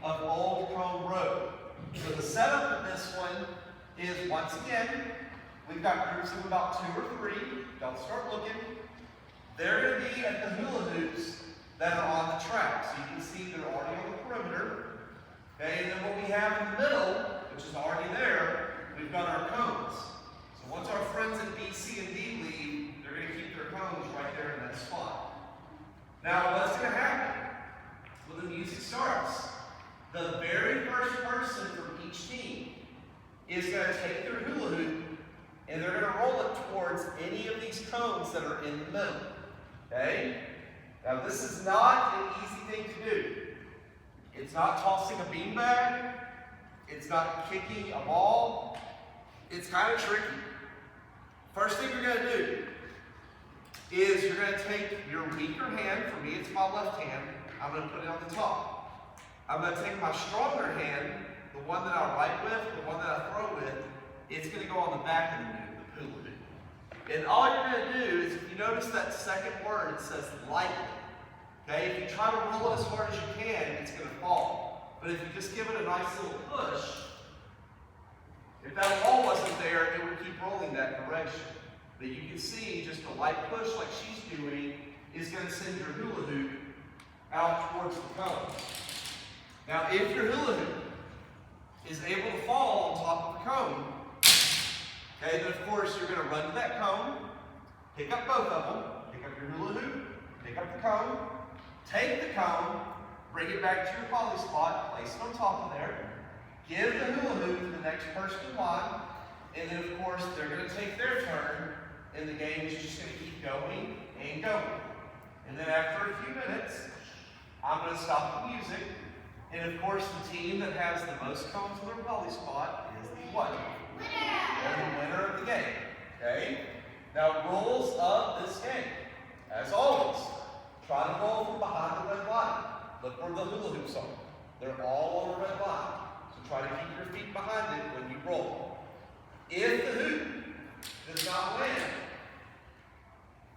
of Old Cone Road. So the setup of this one is, once again, we've got groups of about 2 or 3. Don't start looking. They're going to be at the hula hoops that are on the track. So you can see they're already on the perimeter. Okay, and then what we have in the middle, which is already there, we've got our cones. So once our friends at B, C, and D leave, they're going to keep their cones right there in that spot. Now, what's going to happen when the music starts? The very first person from each team is going to take their hula hoop and they're going to roll it towards any of these cones that are in the middle. Okay? Now, this is not an easy thing to do. It's not tossing a beanbag. It's not kicking a ball. It's kind of tricky. First thing you're going to do is you're going to take your weaker hand. For me, it's my left hand. I'm going to put it on the top. I'm going to take my stronger hand, the one that I write with, the one that I throw with. It's going to go on the back of the hula hoop. And all you're going to do is, if you notice that second word, it says lightly. Okay, if you try to roll it as hard as you can, it's going to fall. But if you just give it a nice little push, if that ball wasn't there, it would keep rolling that direction. But you can see just a light push like she's doing is going to send your hula hoop out towards the cone. Now, if your hula hoop is able to fall on top of the cone, okay, then of course you're going to run to that cone, pick up both of them, pick up your hula hoop, pick up the cone, take the cone, bring it back to your poly spot, place it on top of there, give the hula hoop to the next person in line, and then of course they're going to take their turn, and the game is just going to keep going and going. And then after a few minutes, I'm going to stop the music, and of course the team that has the most cones in their poly spot is the what? They're the winner of the game. Okay? Now, rules of this game. As always, try to roll from behind the red line. Look where the hula hoops are. They're all on the red line. So try to keep your feet behind it when you roll. If the hoop does not land,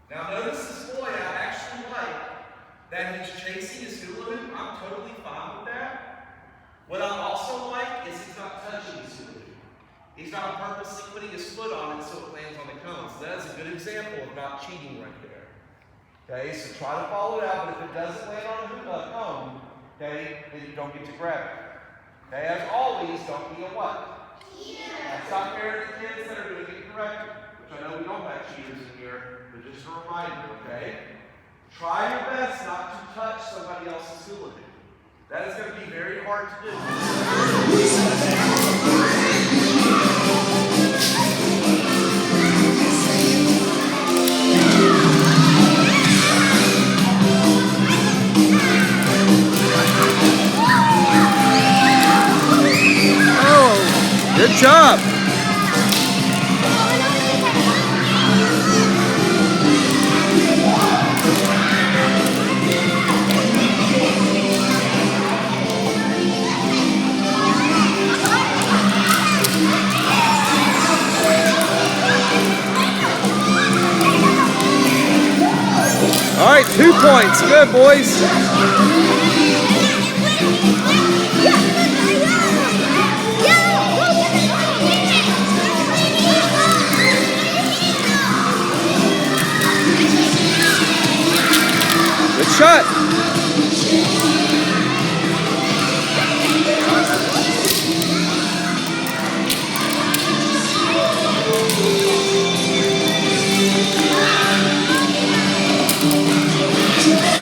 now notice this boy, I actually like that he's chasing his hula hoop. I'm totally fine with that. What I also like is he's not touching his hula hoop. He's not purposely putting his foot on it so it lands on the cone. So that is a good example of not cheating right there. Okay, so try to follow it out, but if it doesn't land on a cone, okay, then you don't get to grab it. Okay, as always, don't be a what? Cheater. That's not fair to the kids that are doing it correctly, which I know we don't have cheaters in here, but just a reminder, okay? Try your best not to touch somebody else's hula hoop. That is going to be very hard to do. Oh, good job. All right, 2 points. Good, boys.